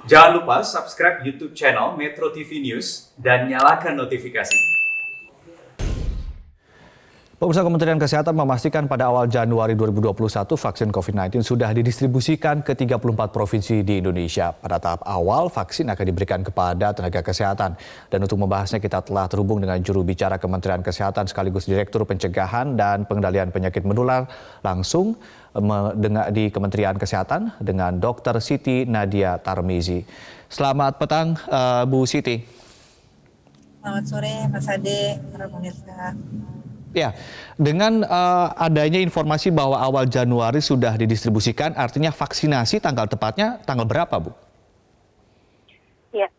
Jangan lupa subscribe YouTube channel Metro TV News dan nyalakan notifikasi. Pemirsa, Kementerian Kesehatan memastikan pada awal Januari 2021 vaksin COVID-19 sudah didistribusikan ke 34 provinsi di Indonesia. Pada tahap awal, vaksin akan diberikan kepada tenaga kesehatan. Dan untuk membahasnya kita telah terhubung dengan juru bicara Kementerian Kesehatan sekaligus Direktur Pencegahan dan Pengendalian Penyakit Menular langsung di Kementerian Kesehatan dengan Dr. Siti Nadia Tarmizi. Selamat petang, Bu Siti. Selamat sore, Mas Ade, para pemirsa. Ya, dengan adanya informasi bahwa awal Januari sudah didistribusikan, artinya vaksinasi tanggal tepatnya tanggal berapa, Bu? Ya,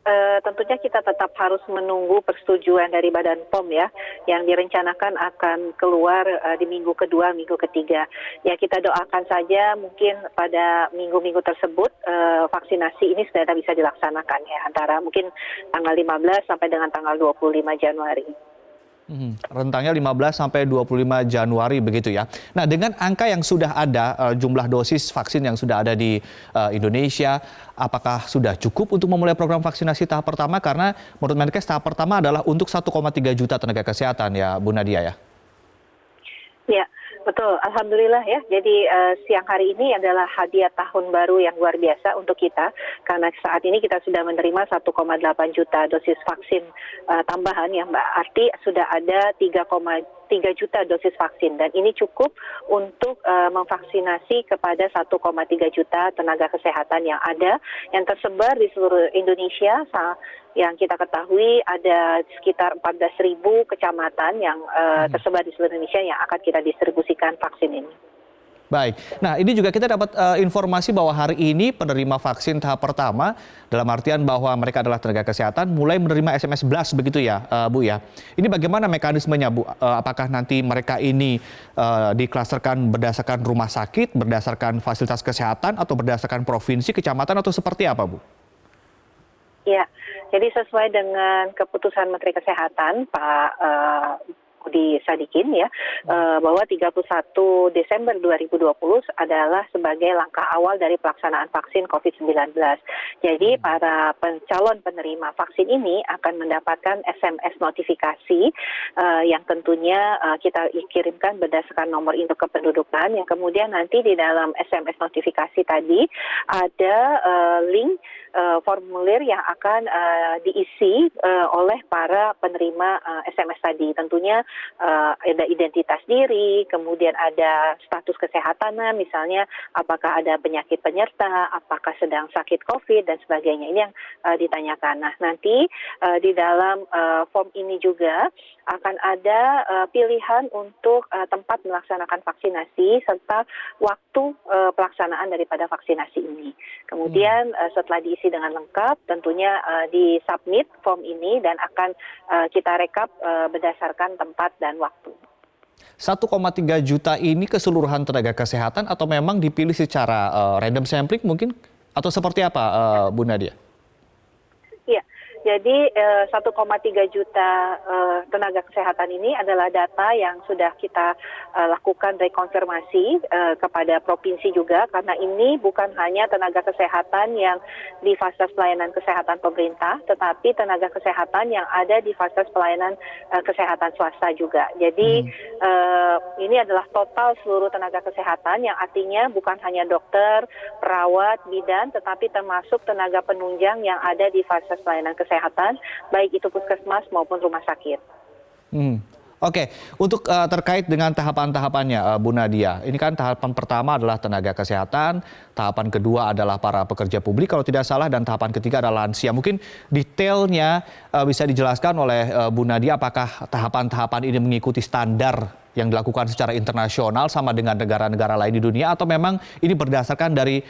tentunya kita tetap harus menunggu persetujuan dari Badan POM ya, yang direncanakan akan keluar di minggu kedua, minggu ketiga. Ya, kita doakan saja mungkin pada minggu-minggu tersebut vaksinasi ini sudah bisa dilaksanakan ya, antara mungkin tanggal 15 sampai dengan tanggal 25 Januari. Rentangnya 15 sampai 25 Januari begitu ya. Nah, dengan angka yang sudah ada, jumlah dosis vaksin yang sudah ada di Indonesia, apakah sudah cukup untuk memulai program vaksinasi tahap pertama? Karena menurut Menkes tahap pertama adalah untuk 1,3 juta tenaga kesehatan ya, Bu Nadia ya. Ya, betul. Alhamdulillah ya. Jadi siang hari ini adalah hadiah tahun baru yang luar biasa untuk kita. Karena saat ini kita sudah menerima 1,8 juta dosis vaksin tambahan ya Mbak. Arti sudah ada 3,3 juta dosis vaksin. Dan ini cukup untuk memvaksinasi kepada 1,3 juta tenaga kesehatan yang ada. Yang tersebar di seluruh Indonesia. Yang kita ketahui ada sekitar 14.000 kecamatan yang tersebar di seluruh Indonesia yang akan kita distribusikan vaksin ini. Baik, nah ini juga kita dapat informasi bahwa hari ini penerima vaksin tahap pertama, dalam artian bahwa mereka adalah tenaga kesehatan, mulai menerima SMS Blast begitu ya, Bu ya. Ini bagaimana mekanismenya, Bu? Apakah nanti mereka ini diklasterkan berdasarkan rumah sakit, berdasarkan fasilitas kesehatan, atau berdasarkan provinsi, kecamatan, atau seperti apa, Bu? Ya, jadi sesuai dengan keputusan Menteri Kesehatan Pak Budi Sadikin ya, bahwa 31 Desember 2020 adalah sebagai langkah awal dari pelaksanaan vaksin COVID-19. Jadi para calon penerima vaksin ini akan mendapatkan SMS notifikasi yang tentunya kita kirimkan berdasarkan nomor induk kependudukan, yang kemudian nanti di dalam SMS notifikasi tadi ada link formulir yang akan diisi oleh para penerima SMS tadi. Tentunya ada identitas diri, kemudian ada status kesehatannya, misalnya apakah ada penyakit penyerta, apakah sedang sakit COVID, dan sebagainya. Ini yang ditanyakan. Nah, nanti di dalam form ini juga akan ada pilihan untuk tempat melaksanakan vaksinasi serta waktu pelaksanaan daripada vaksinasi ini. Kemudian setelah diisi dengan lengkap, tentunya disubmit form ini dan akan kita rekap berdasarkan tempat dan waktu. 1,3 juta ini keseluruhan tenaga kesehatan atau memang dipilih secara random sampling mungkin? Atau seperti apa, Bu Nadia? Iya. Jadi 1,3 juta tenaga kesehatan ini adalah data yang sudah kita lakukan rekonfirmasi kepada provinsi juga, karena ini bukan hanya tenaga kesehatan yang di fasilitas pelayanan kesehatan pemerintah, tetapi tenaga kesehatan yang ada di fasilitas pelayanan kesehatan swasta juga. Jadi ini adalah total seluruh tenaga kesehatan, yang artinya bukan hanya dokter, perawat, bidan, tetapi termasuk tenaga penunjang yang ada di fasilitas pelayanan kesehatan, baik itu puskesmas maupun rumah sakit. Oke, untuk terkait dengan tahapan-tahapannya, Bu Nadia, ini kan tahapan pertama adalah tenaga kesehatan, tahapan kedua adalah para pekerja publik kalau tidak salah, dan tahapan ketiga adalah lansia. Mungkin detailnya bisa dijelaskan oleh Bu Nadia, apakah tahapan-tahapan ini mengikuti standar yang dilakukan secara internasional sama dengan negara-negara lain di dunia, atau memang ini berdasarkan dari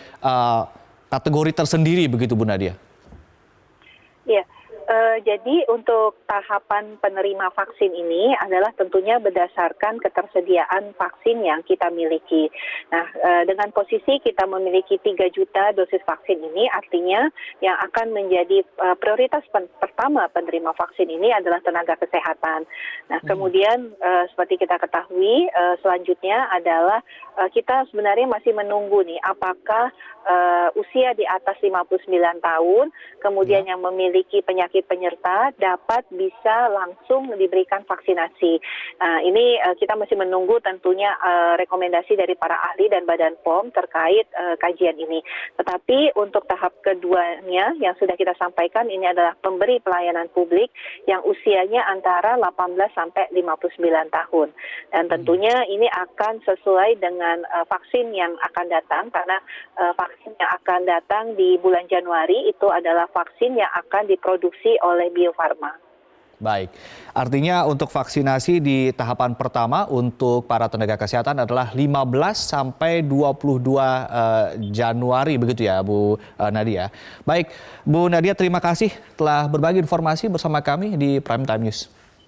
kategori tersendiri begitu, Bu Nadia? Ya, Jadi untuk tahapan penerima vaksin ini adalah tentunya berdasarkan ketersediaan vaksin yang kita miliki. Nah, dengan posisi kita memiliki 3 juta dosis vaksin ini, artinya yang akan menjadi prioritas pertama penerima vaksin ini adalah tenaga kesehatan. Nah, kemudian seperti kita ketahui, selanjutnya adalah kita sebenarnya masih menunggu nih apakah usia di atas 59 tahun, kemudian yang memiliki penyakit penyerta dapat bisa langsung diberikan vaksinasi. Nah, ini kita masih menunggu tentunya rekomendasi dari para ahli dan Badan POM terkait kajian ini. Tetapi untuk tahap keduanya yang sudah kita sampaikan ini adalah pemberi pelayanan publik yang usianya antara 18 sampai 59 tahun. Dan tentunya ini akan sesuai dengan vaksin yang akan datang karena vaksin yang akan datang di bulan Januari itu adalah vaksin yang akan diproduksi oleh Bio Farma. Baik, artinya untuk vaksinasi di tahapan pertama untuk para tenaga kesehatan adalah 15 sampai 22 Januari begitu ya Bu Nadia. Baik, Bu Nadia terima kasih telah berbagi informasi bersama kami di Prime Time News.